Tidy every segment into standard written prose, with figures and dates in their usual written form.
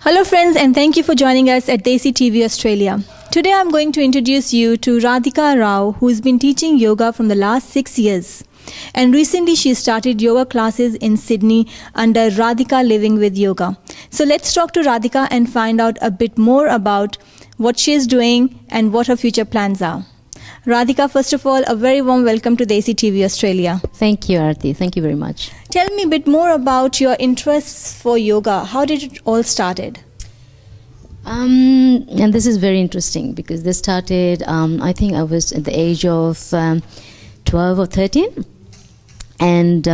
Hello friends, and thank you for joining us at Desi TV Australia. Today I'm going to introduce you to Radhika Rao, who's been teaching yoga from the last 6 years. And recently she started yoga classes in Sydney under Radhika Living with Yoga. So let's talk to Radhika and find out a bit more about what she is doing and what her future plans are. Radhika, first of all, a very warm welcome to Desi TV Australia. Thank you, Aarti. Thank you very much. Tell me a bit more about your interests for yoga. How did it all started? And this is very interesting because this started, I think I was at the age of 12 or 13. And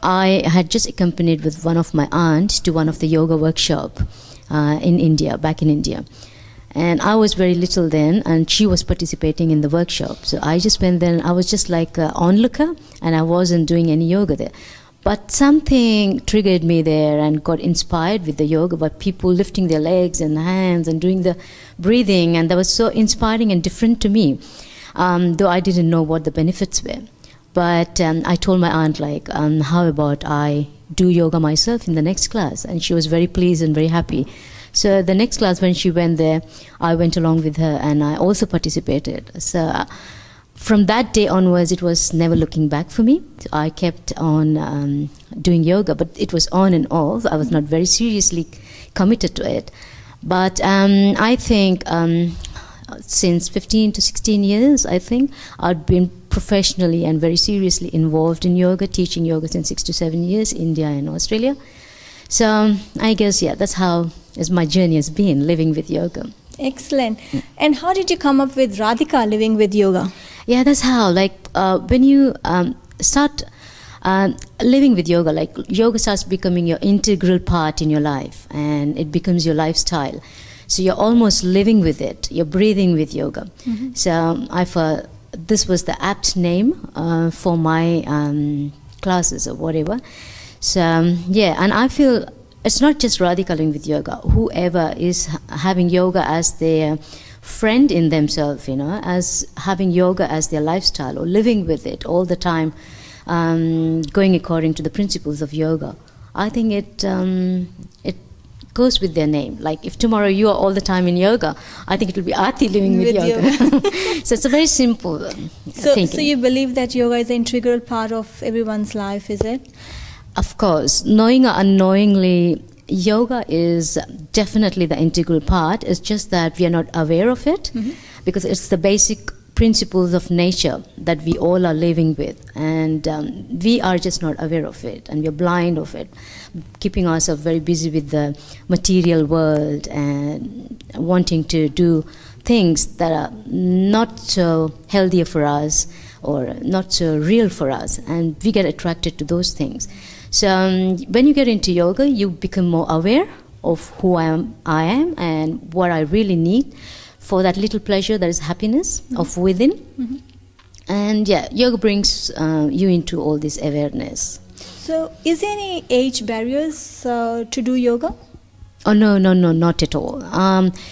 I had just accompanied with one of my aunts to one of the yoga workshop in India, back in India. And I was very little then, and she was participating in the workshop. So I just went there, and I was just like an onlooker, and I wasn't doing any yoga there. But something triggered me there and got inspired with the yoga by people lifting their legs and hands and doing the breathing. And that was so inspiring and different to me, though I didn't know what the benefits were. But I told my aunt, like, how about I do yoga myself in the next class? And she was very pleased and very happy. So the next class, when she went there, I went along with her and I also participated. So from that day onwards, it was never looking back for me. So I kept on doing yoga, but it was on and off. I was not very seriously committed to it. But I think since 15 to 16 years, I think, I've been professionally and very seriously involved in yoga, teaching yoga since 6 to 7 years, India and Australia. So I guess, yeah, that's how my journey has been, living with yoga. Excellent. And how did you come up with Radhika Living with Yoga? Yeah, that's how. Like when you start living with yoga, like yoga starts becoming your integral part in your life, and it becomes your lifestyle. So you're almost living with it. You're breathing with yoga. Mm-hmm. So I thought this was the apt name for my classes or whatever. So yeah, and I feel it's not just Radhika Living with Yoga. Whoever is having yoga as their friend in themselves, you know, as having yoga as their lifestyle or living with it all the time, going according to the principles of yoga, I think it goes with their name. Like if tomorrow you are all the time in yoga, I think it will be Aarti living with yoga. So it's a very simple thinking. So you believe that yoga is an integral part of everyone's life, is it? Of course, knowing or unknowingly, yoga is definitely the integral part. It's just that we are not aware of it, mm-hmm. because it's the basic principles of nature that we all are living with, and we are just not aware of it, and we are blind of it, keeping ourselves very busy with the material world and wanting to do things that are not so healthy for us or not so real for us, and we get attracted to those things. So when you get into yoga, you become more aware of who I am and what I really need for that little pleasure that is happiness, mm-hmm. of within. Mm-hmm. And yeah, yoga brings you into all this awareness. So is there any age barriers to do yoga? Oh, no, not at all.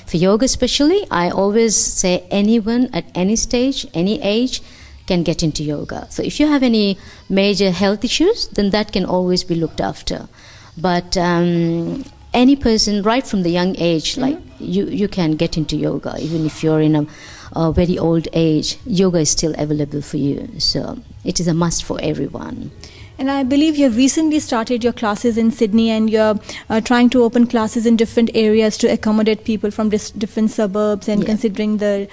For yoga especially, I always say anyone at any stage, any age, can get into yoga. So if you have any major health issues, then that can always be looked after. But any person right from the young age, mm-hmm. like you can get into yoga. Even if you're in a very old age, yoga is still available for you. So it is a must for everyone. And I believe you have recently started your classes in Sydney, and you're trying to open classes in different areas to accommodate people from different suburbs, and considering the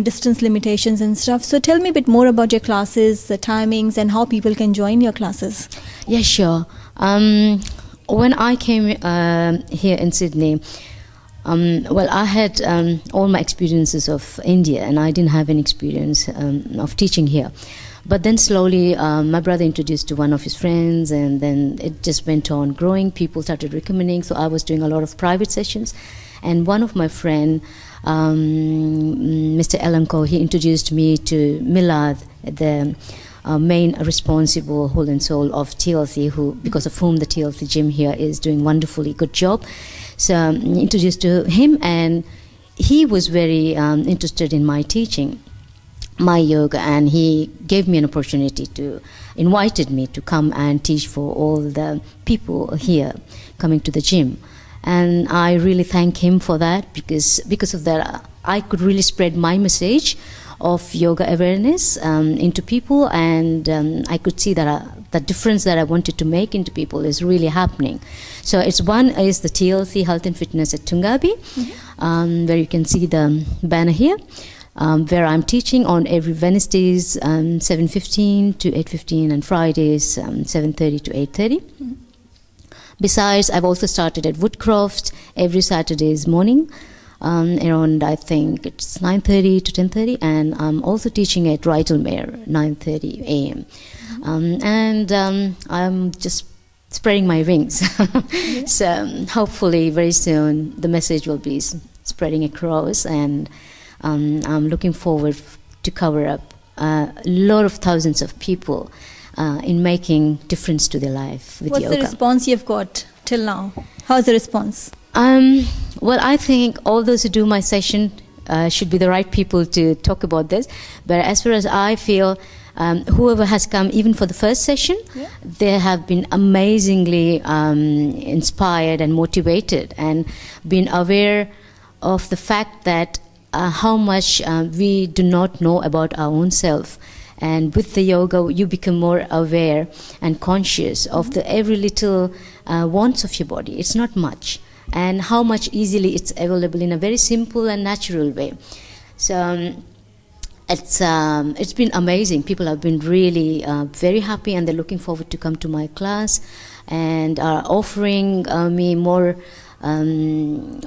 distance limitations and stuff. So tell me a bit more about your classes, the timings, and how people can join your classes. Yeah, sure. When I came here in Sydney, well, I had all my experiences of India, and I didn't have any experience of teaching here. But then slowly, my brother introduced to one of his friends, and then it just went on growing. People started recommending, so I was doing a lot of private sessions. And one of my friend, Mr. Elanco, he introduced me to Milad, the main responsible whole and soul of TLC, because of whom the TLC gym here is doing wonderfully good job. So introduced to him, and he was very interested in my teaching my yoga, and he gave me an opportunity invited me to come and teach for all the people here coming to the gym. and I really thank him for that, because of that I could really spread my message of yoga awareness into people, and I could see that the difference that I wanted to make into people is really happening. So one is the TLC Health and Fitness at Tungabi, where you can see the banner here, where I'm teaching on every Wednesdays 7:15 to 8:15 and Fridays 7:30 to 8:30. Besides, I've also started at Woodcroft every Saturday's morning, around, I think it's 9:30 to 10:30, and I'm also teaching at Rydalmere 9:30 a.m. And I'm just spreading my wings. So hopefully very soon the message will be spreading across, and I'm looking forward to cover up a lot of thousands of people in making difference to their life with yoga. What's the response you've got till now? How's the response? Well, I think all those who do my session should be the right people to talk about this. But as far as I feel, whoever has come, even for the first session, they have been amazingly inspired and motivated, and been aware of the fact that how much we do not know about our own self. And with the yoga, you become more aware and conscious of the every little wants of your body. It's not much, and how much easily it's available in a very simple and natural way. So it's been amazing. People have been really very happy, and they're looking forward to come to my class, and are offering me more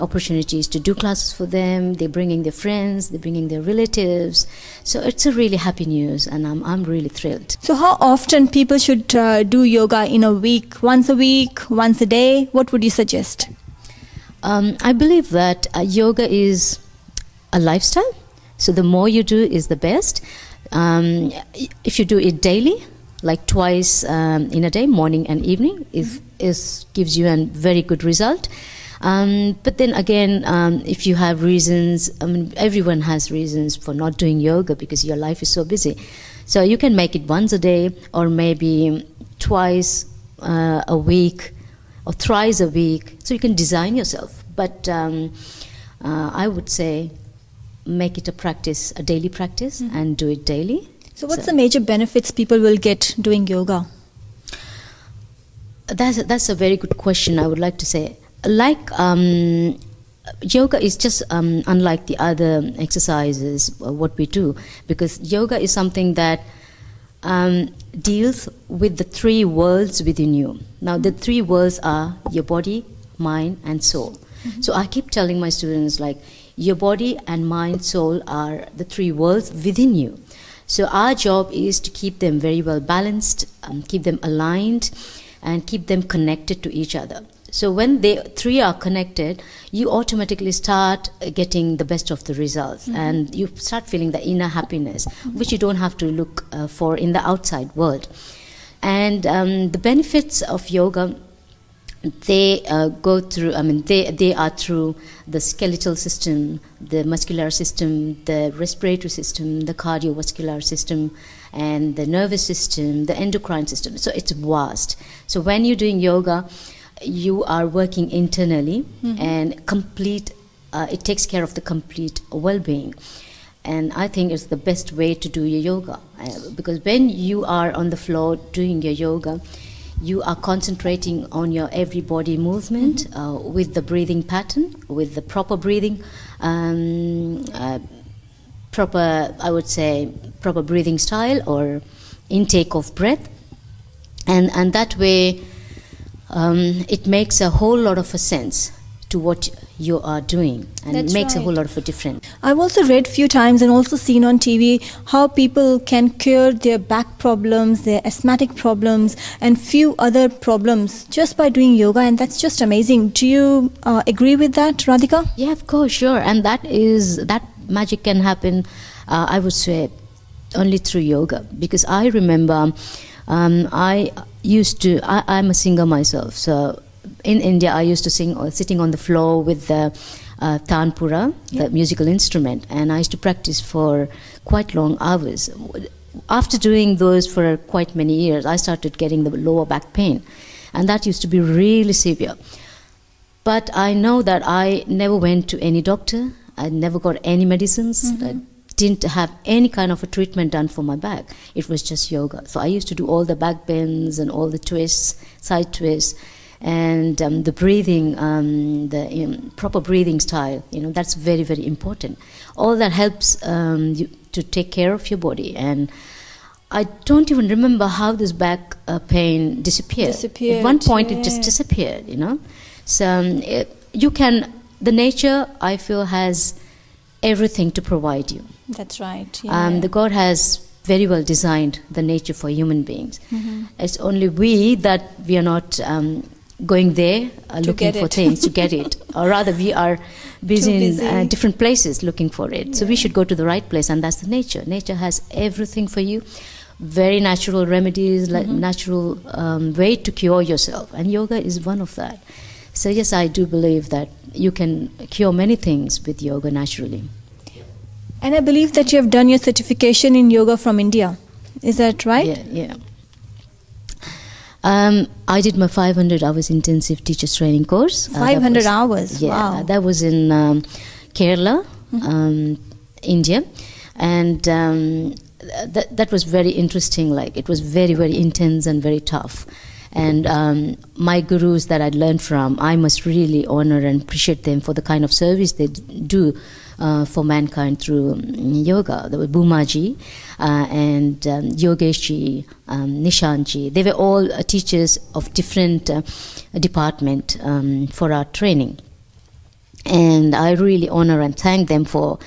opportunities to do classes for them. They're bringing their friends, they're bringing their relatives. So it's a really happy news, and I'm really thrilled. So how often people should do yoga in a week? Once a week, once a day? What would you suggest? I believe that yoga is a lifestyle. So the more you do is the best. If you do it daily, like twice in a day, morning and evening, gives you a very good result. But then again, if you have reasons, I mean, everyone has reasons for not doing yoga because your life is so busy. So you can make it once a day, or maybe twice a week, or thrice a week. So you can design yourself. But I would say make it a practice, a daily practice, and do it daily. So what's the major benefits people will get doing yoga? That's a very good question. I would like to say, like yoga is just unlike the other exercises what we do, because yoga is something that deals with the three worlds within you. Now the three worlds are your body, mind and soul. So I keep telling my students, like, your body and mind, soul are the three worlds within you. So our job is to keep them very well balanced, keep them aligned, and keep them connected to each other. So when they three are connected, you automatically start getting the best of the results, and you start feeling the inner happiness, which you don't have to look for in the outside world. And the benefits of yoga, they go through, I mean, they are through the skeletal system, the muscular system, the respiratory system, the cardiovascular system, and the nervous system, the endocrine system. So it's vast. So when you're doing yoga, you are working internally, and complete, it takes care of the complete well-being. And I think it's the best way to do your yoga, because when you are on the floor doing your yoga, you are concentrating on your every body movement with the breathing pattern, with the proper breathing, proper, I would say, proper breathing style or intake of breath. And that way, it makes a whole lot of a sense to what you are doing, and it makes a whole lot of a difference. I've also read a few times and also seen on TV how people can cure their back problems, their asthmatic problems, and few other problems just by doing yoga, and that's just amazing. Do you agree with that, Radhika? Yeah, of course, sure. And that magic can happen, I would say, only through yoga. Because I remember I'm a singer myself, so in India I used to sing sitting on the floor with the tanpura, the musical instrument, and I used to practice for quite long hours. After doing those for quite many years, I started getting the lower back pain, and that used to be really severe. But I know that I never went to any doctor. I never got any medicines. I didn't have any kind of a treatment done for my back. It was just yoga. So I used to do all the back bends and all the twists, side twists, and the breathing, the proper breathing style. You know, that's very, very important. All that helps you to take care of your body. And I don't even remember how this back pain disappeared. At one point, it just disappeared. You know, so you can. The nature, I feel, has everything to provide you. That's right. The God has very well designed the nature for human beings. It's only we that we are not going there looking for things to get it, or rather we are busy in different places looking for it. So we should go to the right place, and that's the nature. Nature has everything for you. Very natural remedies, natural way to cure yourself, and yoga is one of that. So yes, I do believe that you can cure many things with yoga naturally. And I believe that you have done your certification in yoga from India. Is that right? Yeah. I did my 500 hours intensive teachers training course. 500 hours? Yeah, wow. That was in Kerala, India. And that was very interesting. Like, it was very, very intense and very tough. And my gurus that I'd learned from, I must really honor and appreciate them for the kind of service they do for mankind through yoga. There were Bhumaji and Yogeshji, Nishanji. They were all teachers of different department for our training. And I really honor and thank them for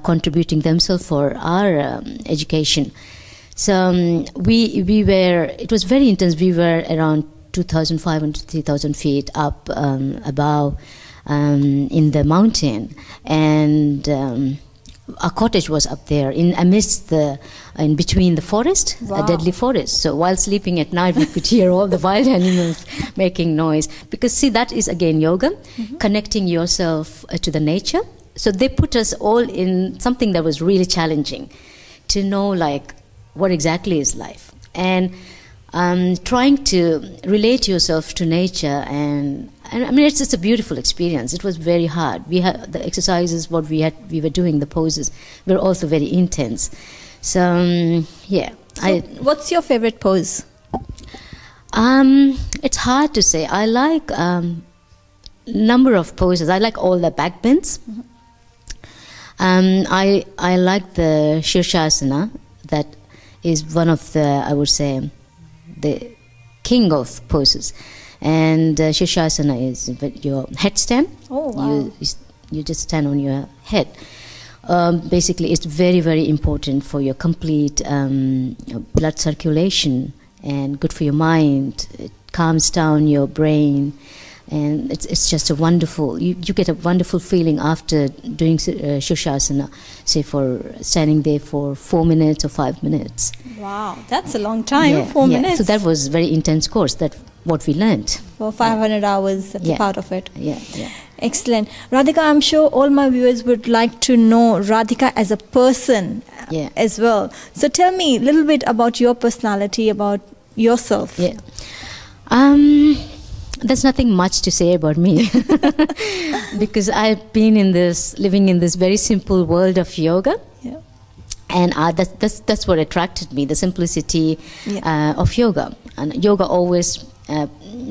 contributing themselves for our education. So we were, it was very intense. We were around 2,500 to 3,000 feet up above in the mountain. And our cottage was up there in between the forest, a deadly forest. So while sleeping at night, we could hear all the wild animals making noise. Because see, that is again yoga, connecting yourself to the nature. So they put us all in something that was really challenging to know, like, what exactly is life, and trying to relate yourself to nature, and I mean, it's just a beautiful experience. It was very hard. We had the exercises, what we were doing, the poses were also very intense. So yeah. So what's your favorite pose? It's hard to say. I like number of poses. I like all the back bends. I like the Shirshasana. That is one of the, I would say, the king of poses. And Shirshasana is your headstand. Oh, wow. You just stand on your head. Basically, it's very, very important for your complete blood circulation and good for your mind. It calms down your brain. And it's just a wonderful, you get a wonderful feeling after doing Shirshasana, say for standing there for 4 minutes or 5 minutes. Wow, that's a long time, 4 minutes. So that was very intense course, that what we learned. For 500 hours, that's a part of it. Yeah. Excellent. Radhika, I'm sure all my viewers would like to know Radhika as a person as well. So tell me a little bit about your personality, about yourself. Yeah. There's nothing much to say about me because I've been living in this very simple world of yoga. Yeah. And that's what attracted me, the simplicity of yoga. And yoga always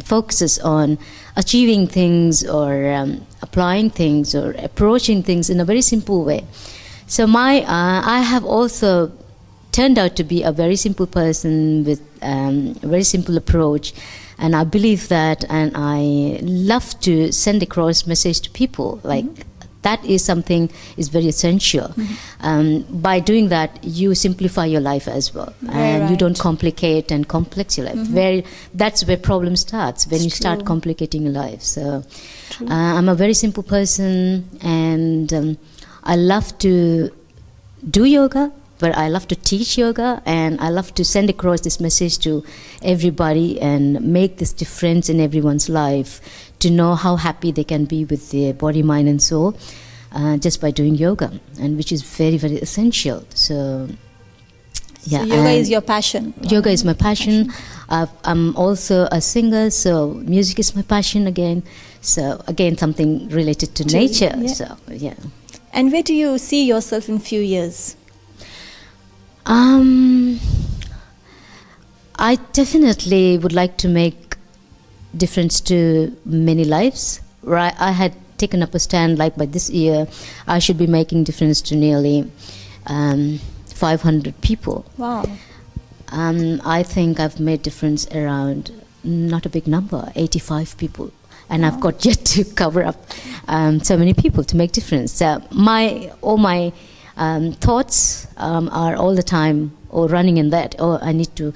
focuses on achieving things or applying things or approaching things in a very simple way. So I have also turned out to be a very simple person with a very simple approach. And I believe that, and I love to send across message to people. Like that is something is very essential. By doing that, you simplify your life as well, and you don't complicate and complex your life. That's where problem starts, when you start complicating your life. So I'm a very simple person, and I love to do yoga. But I love to teach yoga, and I love to send across this message to everybody and make this difference in everyone's life, to know how happy they can be with their body, mind and soul just by doing yoga, and which is very, very essential. So Yeah, so yoga is your passion. Yoga is my passion. I'm also a singer, so music is my passion again. So again, something related to nature. Yeah. So yeah. And where do you see yourself in few years? I definitely would like to make difference to many lives. Right, I had taken up a stand like by this year, I should be making difference to nearly 500 people. Wow. I think I've made difference around not a big number, 85 people, and I've got yet to cover up so many people to make difference. All my thoughts are all the time or running in that. Oh, I need to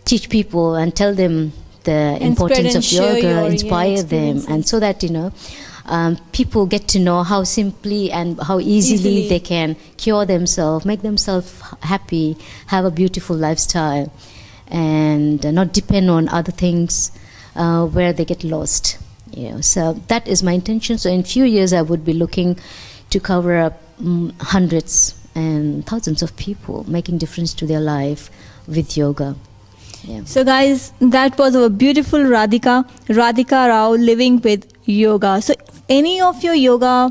teach people and tell them the importance of yoga, inspire them, and so that people get to know how simply and how easily they can cure themselves, make themselves happy, have a beautiful lifestyle, and not depend on other things where they get lost. So that is my intention. So in few years I would be looking to cover up hundreds and thousands of people, making difference to their life with yoga. Yeah. So guys, that was our beautiful Radhika Rao, living with yoga. So any of your yoga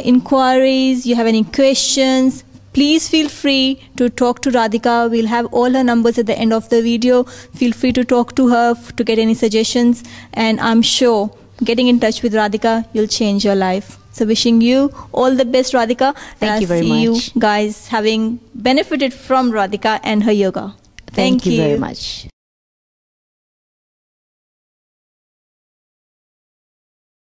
inquiries, you have any questions, please feel free to talk to Radhika. We'll have all her numbers at the end of the video. Feel free to talk to her to get any suggestions, and I'm sure getting in touch with Radhika, you'll change your life. So wishing you all the best, Radhika. Thank you very much. See you guys having benefited from Radhika and her yoga. Thank you very much.